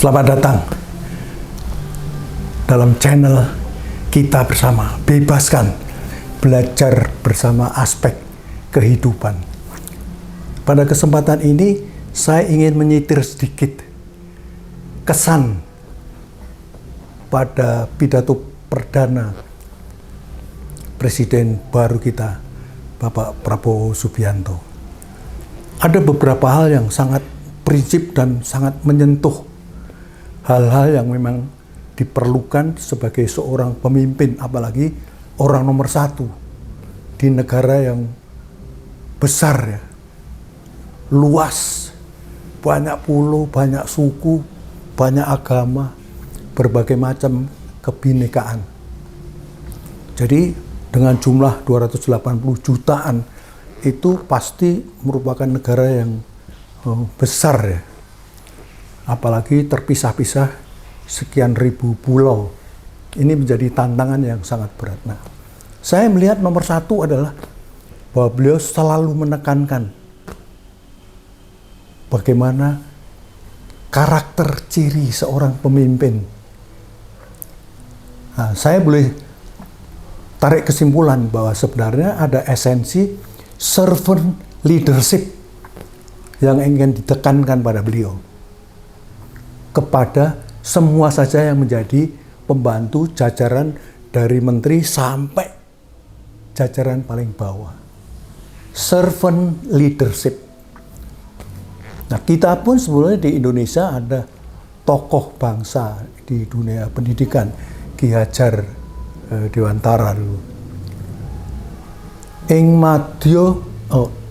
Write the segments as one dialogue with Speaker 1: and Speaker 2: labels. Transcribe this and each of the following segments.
Speaker 1: Selamat datang dalam channel kita bersama, bebaskan, belajar bersama aspek kehidupan. Pada kesempatan ini saya ingin menyitir sedikit kesan pada pidato perdana Presiden baru kita, Bapak Prabowo Subianto. Ada beberapa hal yang sangat prinsip dan sangat menyentuh hal-hal yang memang diperlukan sebagai seorang pemimpin, apalagi orang nomor satu di negara yang besar ya, luas, banyak pulau, banyak suku, banyak agama, berbagai macam kebinekaan. Jadi dengan jumlah 280 jutaan itu pasti merupakan negara yang besar ya. Apalagi terpisah-pisah sekian ribu pulau. Ini menjadi tantangan yang sangat berat. Nah, saya melihat nomor satu adalah bahwa beliau selalu menekankan bagaimana karakter ciri seorang pemimpin. Nah, saya boleh tarik kesimpulan bahwa sebenarnya ada esensi servant leadership yang ingin ditekankan pada beliau kepada semua saja yang menjadi pembantu jajaran dari menteri sampai jajaran paling bawah. Servant leadership. Nah, kita pun sebenarnya di Indonesia ada tokoh bangsa di dunia pendidikan, Ki Hajar Dewantara dulu. Ing madya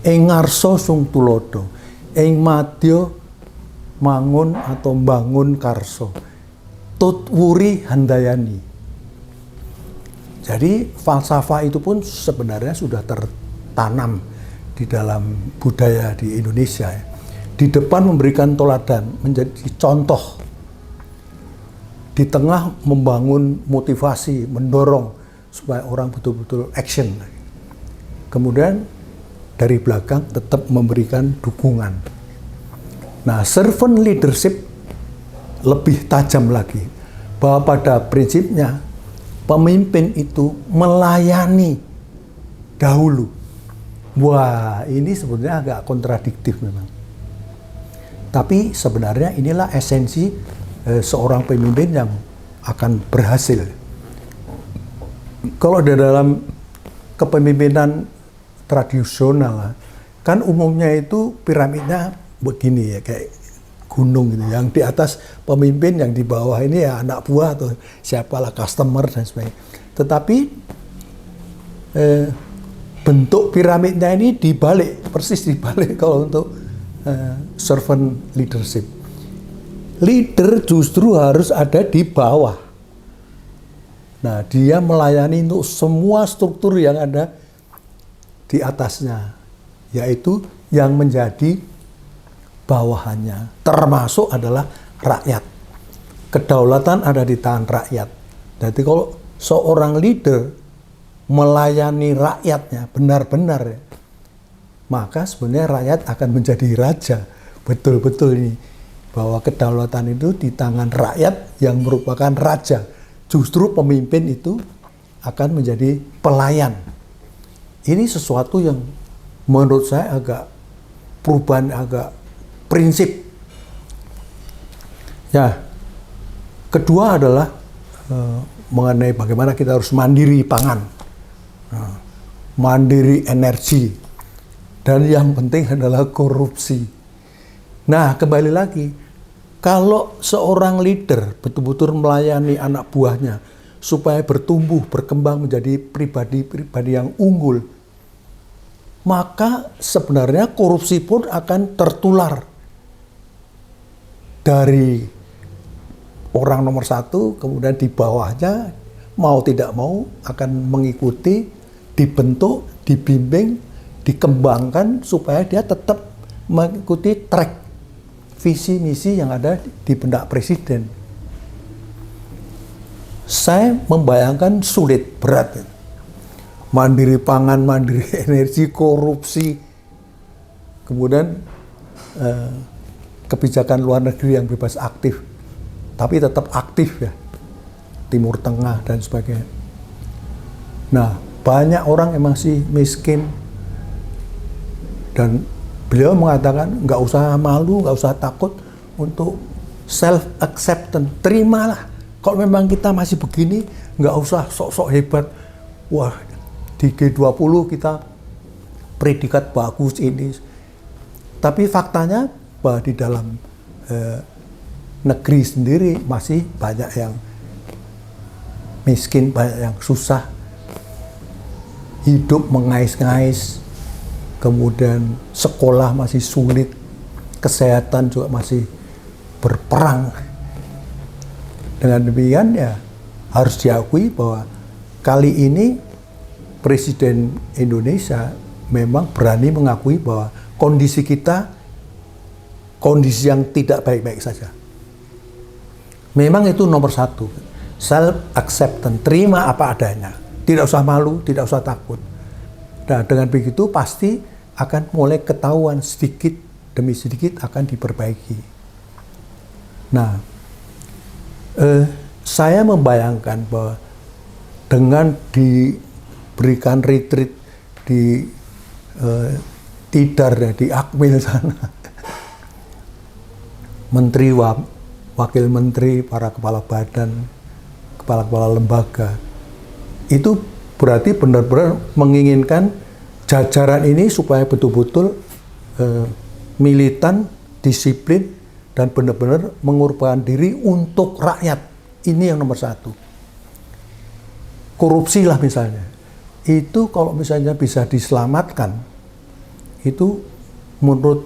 Speaker 1: ing ngarsa sung tulodo, ing madya mangun atau bangun karso, tutwuri handayani. Jadi falsafah itu pun sebenarnya sudah tertanam di dalam budaya di Indonesia. Di depan memberikan teladan, menjadi contoh. Di tengah membangun motivasi, mendorong supaya orang betul-betul action. Kemudian dari belakang tetap memberikan dukungan. Nah, servant leadership lebih tajam lagi, bahwa pada prinsipnya pemimpin itu melayani dahulu. Wah, ini sebenarnya agak kontradiktif memang. Tapi sebenarnya inilah esensi seorang pemimpin yang akan berhasil. Kalau di dalam kepemimpinan tradisional, kan umumnya itu piramidnya begini ya, kayak gunung gitu. Yang di atas pemimpin, yang di bawah ini ya anak buah atau siapalah, customer dan sebagainya. Tetapi bentuk piramidnya ini dibalik, persis dibalik kalau untuk servant leadership. Leader justru harus ada di bawah. Nah, dia melayani untuk semua struktur yang ada di atasnya, yaitu yang menjadi bawahannya, termasuk adalah rakyat. Kedaulatan ada di tangan rakyat. Jadi kalau seorang leader melayani rakyatnya benar-benar ya, maka sebenarnya rakyat akan menjadi raja. Betul-betul ini, bahwa kedaulatan itu di tangan rakyat yang merupakan raja. Justru pemimpin itu akan menjadi pelayan. Ini sesuatu yang menurut saya agak perubahan, agak prinsip. Ya, kedua adalah mengenai bagaimana kita harus mandiri pangan, mandiri energi, dan yang penting adalah korupsi. Nah, kembali lagi, kalau seorang leader betul-betul melayani anak buahnya supaya bertumbuh, berkembang menjadi pribadi-pribadi yang unggul, maka sebenarnya korupsi pun akan tertular dari orang nomor satu, kemudian di bawahnya mau tidak mau akan mengikuti, dibentuk, dibimbing, dikembangkan supaya dia tetap mengikuti track visi misi yang ada di benak presiden. Saya membayangkan sulit, berat. Mandiri pangan, mandiri energi, korupsi, kemudian kebijakan luar negeri yang bebas aktif. tapi tetap aktif ya, Timur Tengah dan sebagainya. Nah, banyak orang yang masih miskin, dan beliau mengatakan nggak usah malu, nggak usah takut untuk self acceptance, terimalah. Kalau memang kita masih begini, nggak usah sok-sok hebat. Wah, di G20 kita predikat bagus ini. Tapi faktanya bahwa di dalam negeri sendiri masih banyak yang miskin, banyak yang susah, hidup mengais-ngais, kemudian sekolah masih sulit, kesehatan juga masih berperang. Dengan demikian ya harus diakui bahwa kali ini Presiden Indonesia memang berani mengakui bahwa kondisi kita kondisi yang tidak baik-baik saja. Memang itu nomor satu, self acceptance, terima apa adanya, tidak usah malu, tidak usah takut. Nah, dengan begitu pasti akan mulai ketahuan sedikit demi sedikit akan diperbaiki. Nah, saya membayangkan bahwa dengan diberikan retreat di Tidar ya, di Akmil sana, menteri, wakil menteri, para kepala badan, kepala-kepala lembaga, itu berarti benar-benar menginginkan jajaran ini supaya betul-betul militan, disiplin, dan benar-benar mengorbankan diri untuk rakyat. Ini yang nomor satu. Korupsi lah misalnya, itu kalau misalnya bisa diselamatkan, itu menurut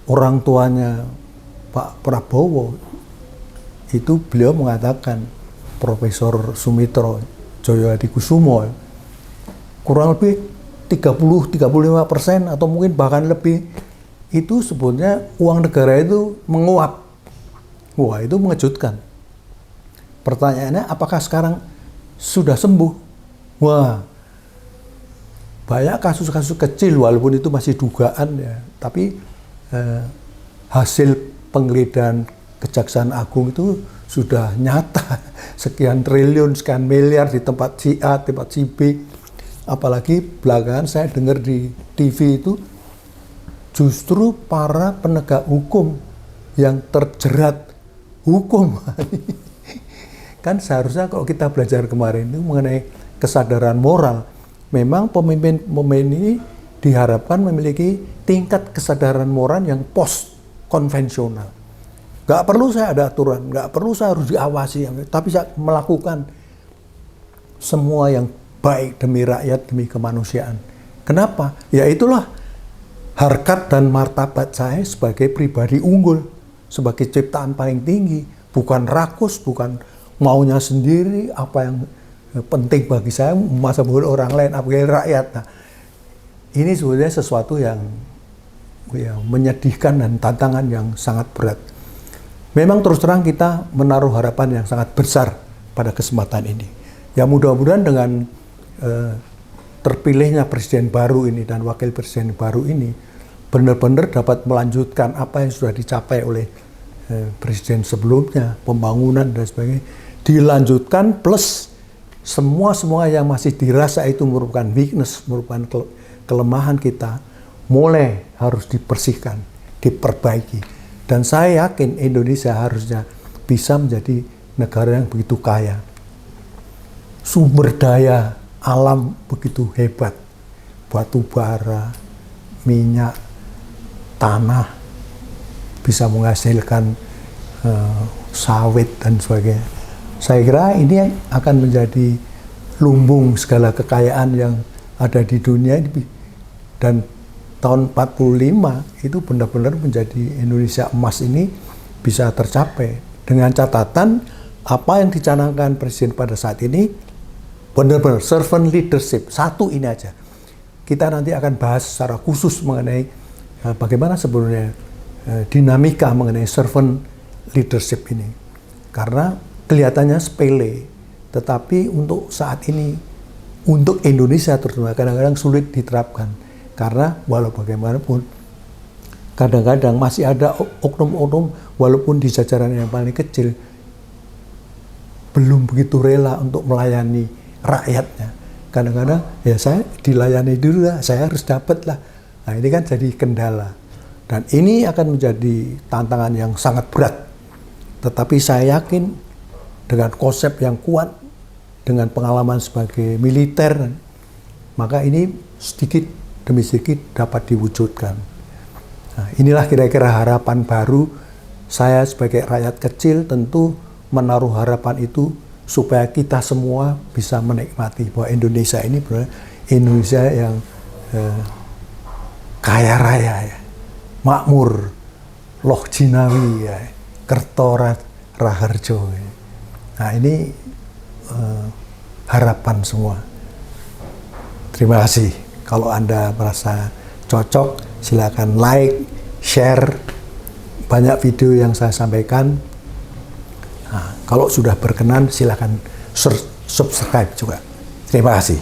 Speaker 1: orang tuanya Pak Prabowo, itu beliau mengatakan, Profesor Sumitro Joyohadikusumo, kurang lebih 30-35% atau mungkin bahkan lebih, itu sebetulnya uang negara itu menguap. Wah, itu mengejutkan. Pertanyaannya, apakah sekarang sudah sembuh? Wah, banyak kasus-kasus kecil walaupun itu masih dugaan ya, tapi hasil penggeledahan Kejaksaan Agung itu sudah nyata, sekian triliun, sekian miliar di tempat si A, tempat si B. Apalagi belakangan saya dengar di TV itu justru para penegak hukum yang terjerat hukum. Kan seharusnya kalau kita belajar kemarin itu mengenai kesadaran moral, memang pemimpin-pemimpin ini diharapkan memiliki tingkat kesadaran moral yang post konvensional. Nggak perlu saya ada aturan, nggak perlu saya harus diawasi, tapi saya melakukan semua yang baik demi rakyat, demi kemanusiaan. Kenapa? Ya itulah harkat dan martabat saya sebagai pribadi unggul, sebagai ciptaan paling tinggi, bukan rakus, bukan maunya sendiri, apa yang penting bagi saya, masa bodoh orang lain, apalagi rakyat. Nah, ini sebenarnya sesuatu yang ya, menyedihkan dan tantangan yang sangat berat. Memang terus terang kita menaruh harapan yang sangat besar pada kesempatan ini. Ya mudah-mudahan dengan terpilihnya presiden baru ini dan wakil presiden baru ini benar-benar dapat melanjutkan apa yang sudah dicapai oleh presiden sebelumnya, pembangunan dan sebagainya, dilanjutkan plus semua yang masih dirasa itu merupakan weakness, merupakan kelemahan kita, mulai harus dibersihkan, diperbaiki. Dan saya yakin Indonesia harusnya bisa menjadi negara yang begitu kaya. Sumber daya alam begitu hebat. Batu bara, minyak, tanah, bisa menghasilkan sawit dan sebagainya. Saya kira ini akan menjadi lumbung segala kekayaan yang ada di dunia ini. Dan tahun 45 itu benar-benar menjadi Indonesia emas ini bisa tercapai. Dengan catatan apa yang dicanangkan Presiden pada saat ini benar-benar servant leadership. Satu ini aja. Kita nanti akan bahas secara khusus mengenai bagaimana sebenarnya dinamika mengenai servant leadership ini. Karena kelihatannya sepele, tetapi untuk saat ini, untuk Indonesia terutama kadang-kadang sulit diterapkan. Karena walau bagaimanapun, kadang-kadang masih ada oknum-oknum walaupun di jajaran yang paling kecil belum begitu rela untuk melayani rakyatnya. Kadang-kadang ya saya dilayani dulu lah, saya harus dapat lah. Nah ini kan jadi kendala. Dan ini akan menjadi tantangan yang sangat berat. Tetapi saya yakin dengan konsep yang kuat, dengan pengalaman sebagai militer, maka ini sedikit demi sedikit dapat diwujudkan. Nah, inilah kira-kira harapan baru saya sebagai rakyat kecil, tentu menaruh harapan itu supaya kita semua bisa menikmati bahwa Indonesia ini benar Indonesia yang kaya raya, ya, makmur, loh jinawi, ya, kerto raharjo. Ya. Nah ini harapan semua. Terima kasih. Kalau Anda merasa cocok, silakan like, share banyak video yang saya sampaikan. Nah, kalau sudah berkenan, silakan subscribe juga. Terima kasih.